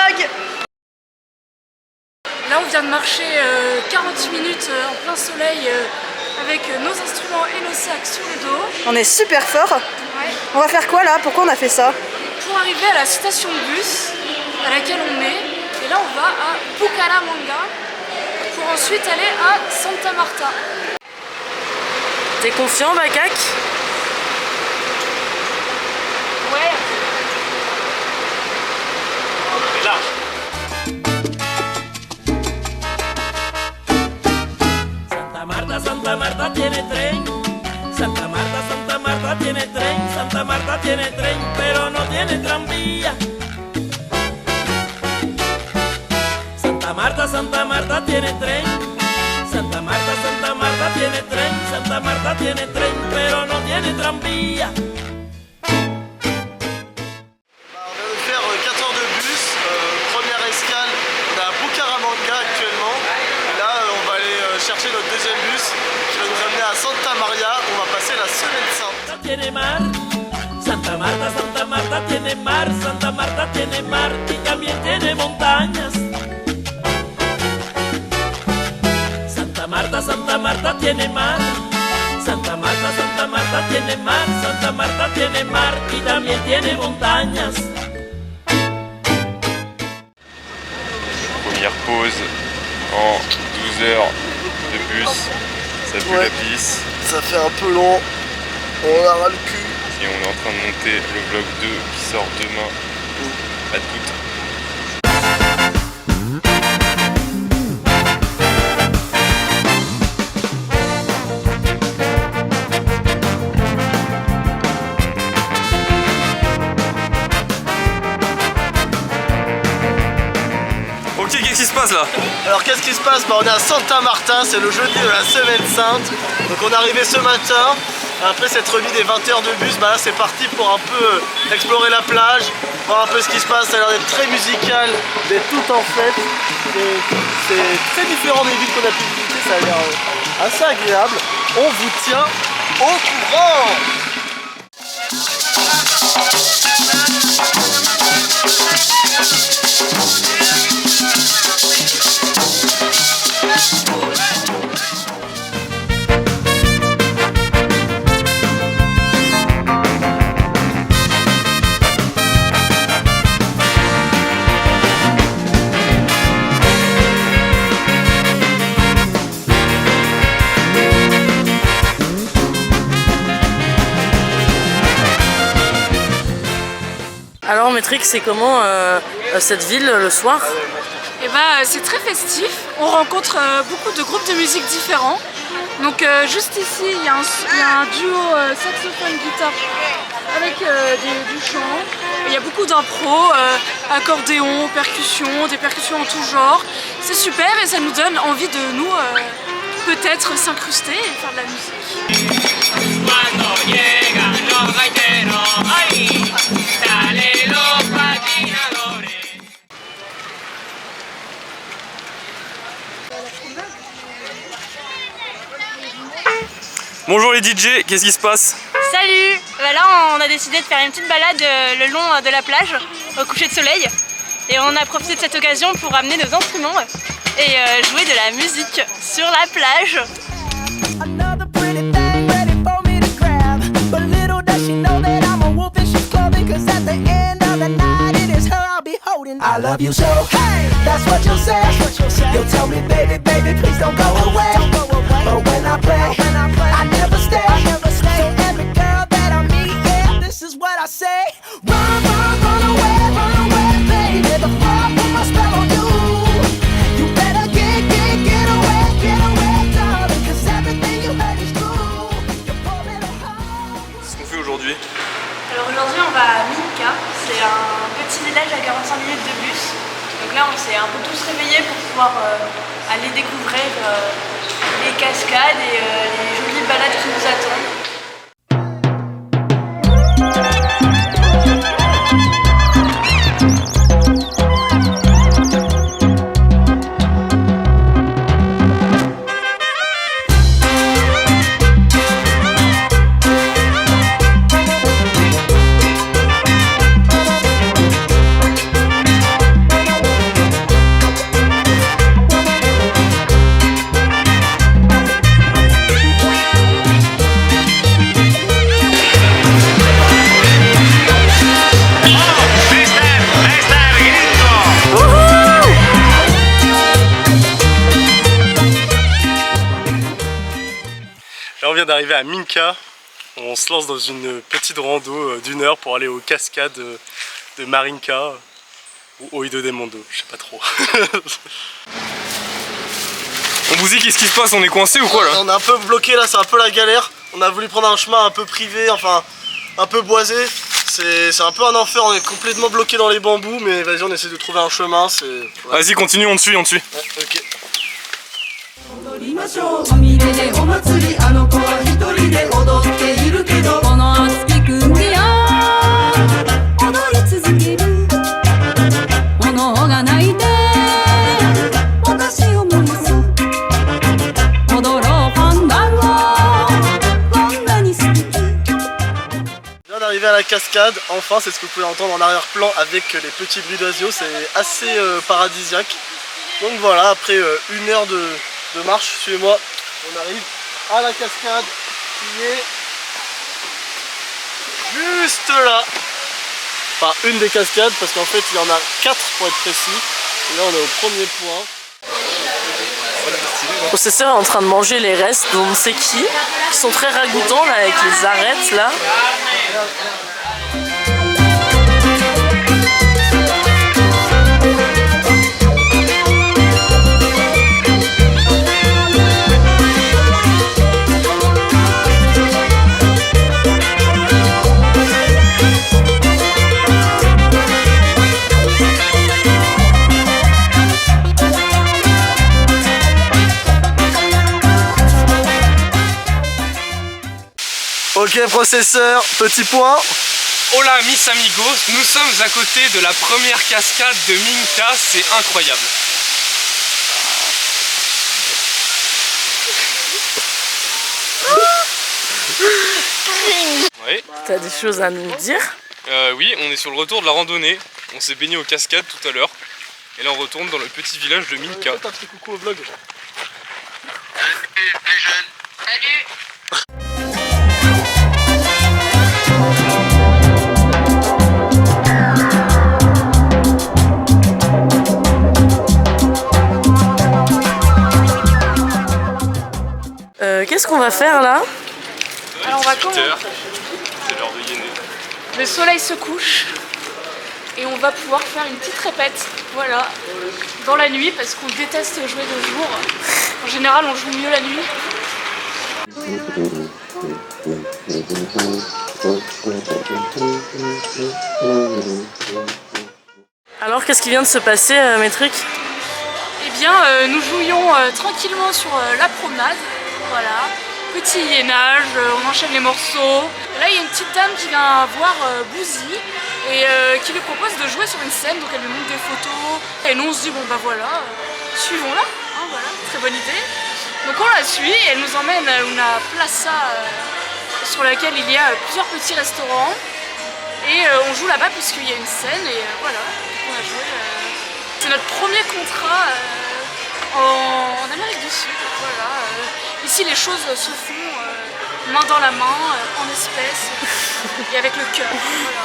vlog. Là on vient de marcher 40 minutes en plein soleil avec nos instruments et nos sacs sur le dos. On est super fort. Ouais. On va faire quoi là? Pourquoi on a fait ça? Pour arriver à la station de bus à laquelle on est. Et là on va à Bucaramanga pour ensuite aller à Santa Marta. T'es confiant, Macaque? Ouais. C'est là. Santa Marta tiene tren. Santa Marta tiene tren. Santa Marta tiene tren, pero no tiene tranvía. Santa Marta tiene tren. Santa Marta tiene tren. Santa Marta tiene tren, pero no tiene tranvía. On vient de faire 4 heures de bus, première escale, on est à Bucaramanga actuellement. Et là on va aller chercher notre deuxième bus qui va nous amener à Santa Maria où on va passer la semaine sainte. Tiene mar. Santa Marta tiene mar. Santa Marta tiene mar y también tiene montañas. Santa Marta tiene mar. Santa Marta tiene mar. Santa Marta tiene mar y también tiene montañas. Première pause en 12 heures de bus, ça pue la pisse. Ça fait un peu long, on a ras le cul. Et on est en train de monter le vlog 2 qui sort demain. À toutes. Ok, qu'est-ce qui se passe là? Alors qu'est-ce qui se passe? On est à Santa Marta, c'est le jeudi de la semaine sainte. Donc on est arrivé ce matin. Après s'être remis des 20 heures de bus, là c'est parti pour un peu explorer la plage, voir un peu ce qui se passe. Ça a l'air d'être très musical, d'être tout en fête. C'est très différent des villes qu'on a pu visiter, ça a l'air assez agréable. On vous tient au courant. Alors Métrique, c'est comment cette ville le soir? Et bah c'est très festif. On rencontre beaucoup de groupes de musique différents. Donc juste ici il y a un duo saxophone-guitare avec du chant. Il y a beaucoup d'impro, accordéon, percussion, des percussions en tout genre. C'est super et ça nous donne envie de nous peut-être s'incruster et faire de la musique. Bonjour les DJ, qu'est-ce qui se passe? Salut! Là on a décidé de faire une petite balade le long de la plage au coucher de soleil et on a profité de cette occasion pour amener nos instruments et jouer de la musique sur la plage. I love you so, hey, that's what you'll say. You'll tell me, baby, baby, please don't go away. But when I play, I never stay. So every girl that I meet, yeah, this is what I say. Run, run, run away, baby. Before I put my spell on you, you better get away, darling. 'Cause everything you heard is true. Your poor little heart. Qu'est-ce qu'on fait aujourd'hui? Alors aujourd'hui on va à Minka, c'est un petit village à 45 minutes de bus. Donc là on s'est un peu tous réveillés pour pouvoir aller découvrir les cascades et les jolies balades qui nous attendent. vient d'arriver à Minka. On se lance dans une petite rando d'1 heure pour aller aux cascades de Marinka ou Oído de Mondo, je sais pas trop. On vous dit qu'est-ce qui se passe? On est coincé ou quoi là? On est un peu bloqué là, c'est un peu la galère. On a voulu prendre un chemin un peu privé, enfin un peu boisé. C'est un peu un enfer, on est complètement bloqué dans les bambous, mais vas-y, on essaie de trouver un chemin. Ouais. Vas-y, continue, on te suit, on te suit. Ouais, ok. はみれでお祭りあの子は一人で踊っているけどこの熱き国で踊り続ける炎が泣いて私を燃やす踊ろうファンダンゴこんなに素敵 On vient d'arriver à la cascade, enfin c'est ce que vous pouvez entendre en arrière-plan avec les petits bruits d'oiseaux, c'est assez paradisiaque. Donc voilà, après 1 heure de marche, suivez-moi, on arrive à la cascade qui est juste là. Enfin une des cascades parce qu'en fait il y en a 4 pour être précis. Et là on est au premier point. Le processeur est en train de manger les restes d'on ne sait qui sont très ragoûtants là avec les arêtes là. Ok processeur, petit point. Hola mis amigos, nous sommes à côté de la première cascade de Minka, c'est incroyable. Ouais. T'as des choses à nous dire? Oui, on est sur le retour de la randonnée. On s'est baigné aux cascades tout à l'heure. Et là on retourne dans le petit village de Minka. Faites un petit coucou au vlog. Qu'est-ce qu'on va faire là? Alors on va commencer. C'est l'heure de yéner. Le soleil se couche et on va pouvoir faire une petite répète, voilà, dans la nuit parce qu'on déteste jouer de jour. En général on joue mieux la nuit. Alors qu'est-ce qui vient de se passer Métric? Eh bien nous jouions tranquillement sur la promenade, voilà. Petit yénage, on enchaîne les morceaux. Et là il y a une petite dame qui vient voir Bouzy et qui lui propose de jouer sur une scène, donc elle lui montre des photos. Et nous on se dit bon bah voilà, suivons-la, hein, voilà, très bonne idée. Donc on la suit et elle nous emmène à une plaza sur laquelle il y a plusieurs petits restaurants. Et on joue là-bas puisqu'il y a une scène et voilà, on a joué. C'est notre premier contrat en Amérique du Sud, voilà. Ici les choses se font main dans la main, en espèces et avec le cœur, voilà.